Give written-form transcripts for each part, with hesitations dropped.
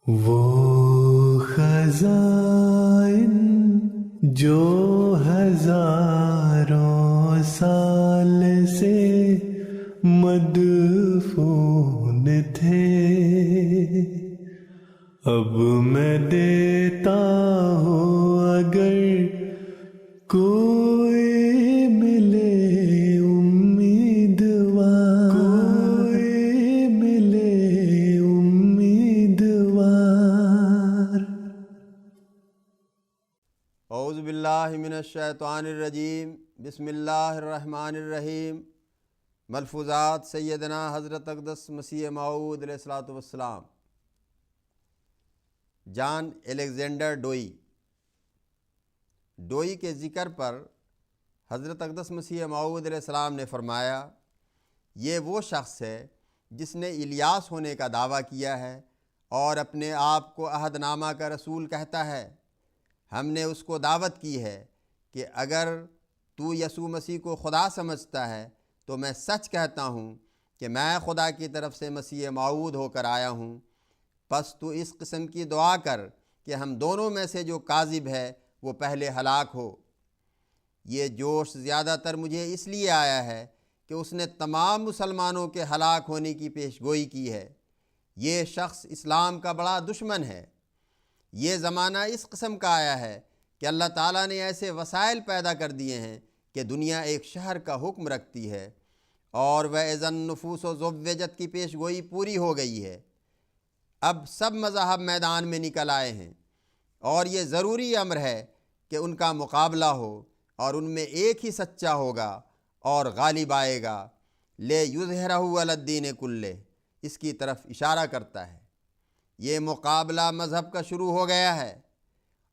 وہ خزائن جو ہزاروں سال سے مدفون تھے، اب میں دیتا ہوں اگر کوئی ملے امیدوار، کوئی ملے امیدوار۔ اعوذ باللہ من الشیطان الرجیم، بسم اللہ الرحمن الرحیم۔ ملفوظات سیدنا حضرت اقدس مسیح موعود علیہ الصلوۃ والسلام۔ جان الیگزینڈر ڈوئی کے ذکر پر حضرت اقدس مسیح موعود علیہ السلام نے فرمایا، یہ وہ شخص ہے جس نے الیاس ہونے کا دعویٰ کیا ہے اور اپنے آپ کو عہد نامہ کا رسول کہتا ہے۔ ہم نے اس کو دعوت کی ہے کہ اگر تو یسوع مسیح کو خدا سمجھتا ہے تو میں سچ کہتا ہوں کہ میں خدا کی طرف سے مسیح موعود ہو کر آیا ہوں، پس تو اس قسم کی دعا کر کہ ہم دونوں میں سے جو کاذب ہے وہ پہلے ہلاک ہو۔ یہ جوش زیادہ تر مجھے اس لیے آیا ہے کہ اس نے تمام مسلمانوں کے ہلاک ہونے کی پیش گوئی کی ہے۔ یہ شخص اسلام کا بڑا دشمن ہے۔ یہ زمانہ اس قسم کا آیا ہے کہ اللہ تعالیٰ نے ایسے وسائل پیدا کر دیے ہیں کہ دنیا ایک شہر کا حکم رکھتی ہے، اور وَإِذَا النُّفُوسُ زُوِّجَتْ کی پیش گوئی پوری ہو گئی ہے۔ اب سب مذاہب میدان میں نکل آئے ہیں، اور یہ ضروری امر ہے کہ ان کا مقابلہ ہو، اور ان میں ایک ہی سچا ہوگا اور غالب آئے گا۔ لِيُظْهِرَهُ عَلَى الدِّينِ كُلِّهِ اس کی طرف اشارہ کرتا ہے۔ یہ مقابلہ مذہب کا شروع ہو گیا ہے،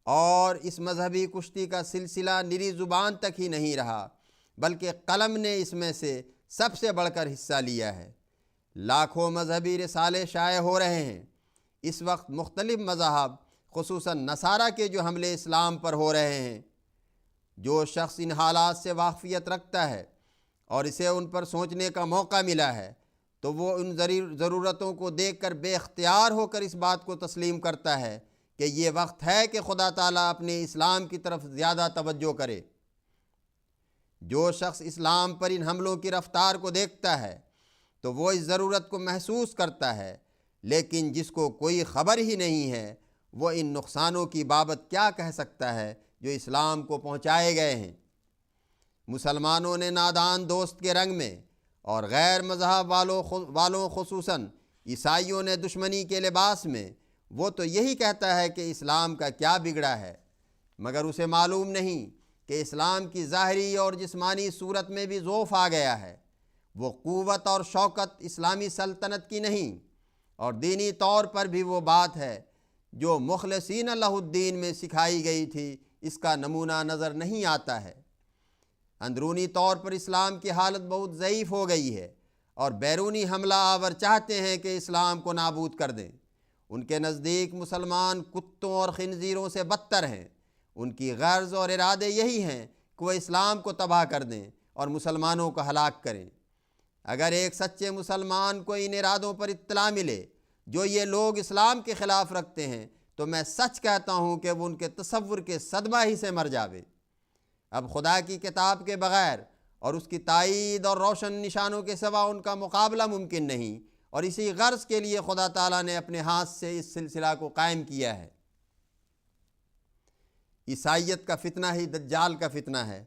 اور اس مذہبی کشتی کا سلسلہ نری زبان تک ہی نہیں رہا، بلکہ قلم نے اس میں سے سب سے بڑھ کر حصہ لیا ہے۔ لاکھوں مذہبی رسالے شائع ہو رہے ہیں۔ اس وقت مختلف مذاہب، خصوصاً نصارہ کے جو حملے اسلام پر ہو رہے ہیں، جو شخص ان حالات سے واقفیت رکھتا ہے اور اسے ان پر سوچنے کا موقع ملا ہے، تو وہ ان ضرورتوں کو دیکھ کر بے اختیار ہو کر اس بات کو تسلیم کرتا ہے کہ یہ وقت ہے کہ خدا تعالیٰ اپنے اسلام کی طرف زیادہ توجہ کرے۔ جو شخص اسلام پر ان حملوں کی رفتار کو دیکھتا ہے تو وہ اس ضرورت کو محسوس کرتا ہے، لیکن جس کو کوئی خبر ہی نہیں ہے وہ ان نقصانوں کی بابت کیا کہہ سکتا ہے جو اسلام کو پہنچائے گئے ہیں۔ مسلمانوں نے نادان دوست کے رنگ میں اور غیر مذہب والوں خصوصاً عیسائیوں نے دشمنی کے لباس میں، وہ تو یہی کہتا ہے کہ اسلام کا کیا بگڑا ہے، مگر اسے معلوم نہیں کہ اسلام کی ظاہری اور جسمانی صورت میں بھی ضعف آ گیا ہے۔ وہ قوت اور شوکت اسلامی سلطنت کی نہیں، اور دینی طور پر بھی وہ بات ہے جو مخلصین لہ الدین میں سکھائی گئی تھی، اس کا نمونہ نظر نہیں آتا ہے۔ اندرونی طور پر اسلام کی حالت بہت ضعیف ہو گئی ہے، اور بیرونی حملہ آور چاہتے ہیں کہ اسلام کو نابود کر دیں۔ ان کے نزدیک مسلمان کتوں اور خنزیروں سے بدتر ہیں۔ ان کی غرض اور ارادے یہی ہیں کہ وہ اسلام کو تباہ کر دیں اور مسلمانوں کو ہلاک کریں۔ اگر ایک سچے مسلمان کو ان ارادوں پر اطلاع ملے جو یہ لوگ اسلام کے خلاف رکھتے ہیں، تو میں سچ کہتا ہوں کہ وہ ان کے تصور کے صدمہ ہی سے مر جاوے۔ اب خدا کی کتاب کے بغیر اور اس کی تائید اور روشن نشانوں کے سوا ان کا مقابلہ ممکن نہیں، اور اسی غرض کے لیے خدا تعالیٰ نے اپنے ہاتھ سے اس سلسلہ کو قائم کیا ہے۔ عیسائیت کا فتنہ ہی دجال کا فتنہ ہے۔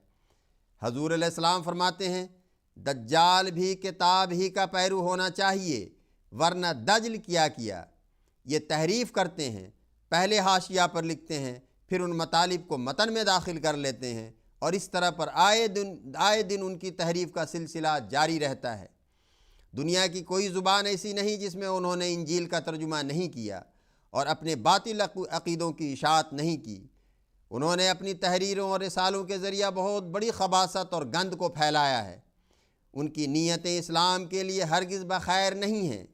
حضور علیہ السلام فرماتے ہیں، دجال بھی کتاب ہی کا پیرو ہونا چاہیے، ورنہ دجل کیا یہ تحریف کرتے ہیں، پہلے حاشیہ پر لکھتے ہیں، پھر ان مطالب کو متن میں داخل کر لیتے ہیں، اور اس طرح پر آئے دن ان کی تحریف کا سلسلہ جاری رہتا ہے۔ دنیا کی کوئی زبان ایسی نہیں جس میں انہوں نے انجیل کا ترجمہ نہیں کیا اور اپنے باطل عقیدوں کی اشاعت نہیں کی۔ انہوں نے اپنی تحریروں اور رسالوں کے ذریعہ بہت بڑی خباثت اور گند کو پھیلایا ہے۔ ان کی نیتیں اسلام کے لیے ہرگز بخیر نہیں ہیں۔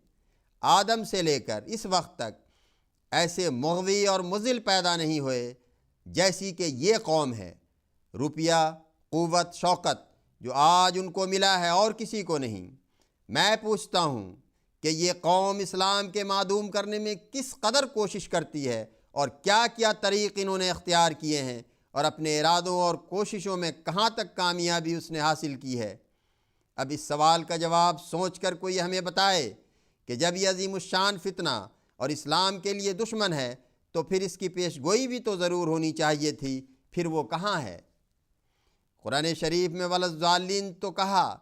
آدم سے لے کر اس وقت تک ایسے مغوی اور مضل پیدا نہیں ہوئے جیسی کہ یہ قوم ہے۔ روپیہ، قوت، شوکت جو آج ان کو ملا ہے اور کسی کو نہیں۔ میں پوچھتا ہوں کہ یہ قوم اسلام کے معدوم کرنے میں کس قدر کوشش کرتی ہے اور کیا کیا طریق انہوں نے اختیار کیے ہیں اور اپنے ارادوں اور کوششوں میں کہاں تک کامیابی اس نے حاصل کی ہے۔ اب اس سوال کا جواب سوچ کر کوئی ہمیں بتائے کہ جب یہ عظیم الشان فتنہ اور اسلام کے لیے دشمن ہے تو پھر اس کی پیش گوئی بھی تو ضرور ہونی چاہیے تھی، پھر وہ کہاں ہے؟ قرآن شریف میں ولضالین تو کہا،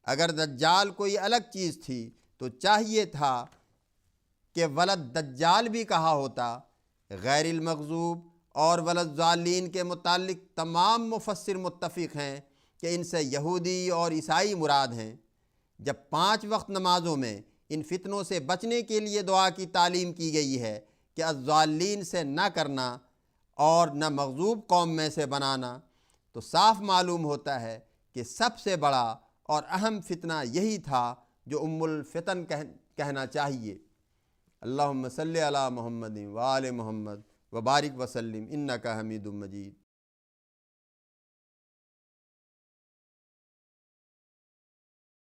اگر دجال کوئی الگ چیز تھی تو چاہیے تھا کہ ولد دجال بھی کہا ہوتا۔ غیر المغضوب اور ولضالین کے متعلق تمام مفسر متفق ہیں کہ ان سے یہودی اور عیسائی مراد ہیں۔ جب 5 وقت نمازوں میں ان فتنوں سے بچنے کے لیے دعا کی تعلیم کی گئی ہے کہ الضالین سے نہ کرنا اور نہ مغضوب قوم میں سے بنانا، تو صاف معلوم ہوتا ہے کہ سب سے بڑا اور اہم فتنہ یہی تھا جو ام الفتن کہنا چاہیے۔ اللہم صلی علی محمد وآل محمد وبارک وسلم انک حمید مجید۔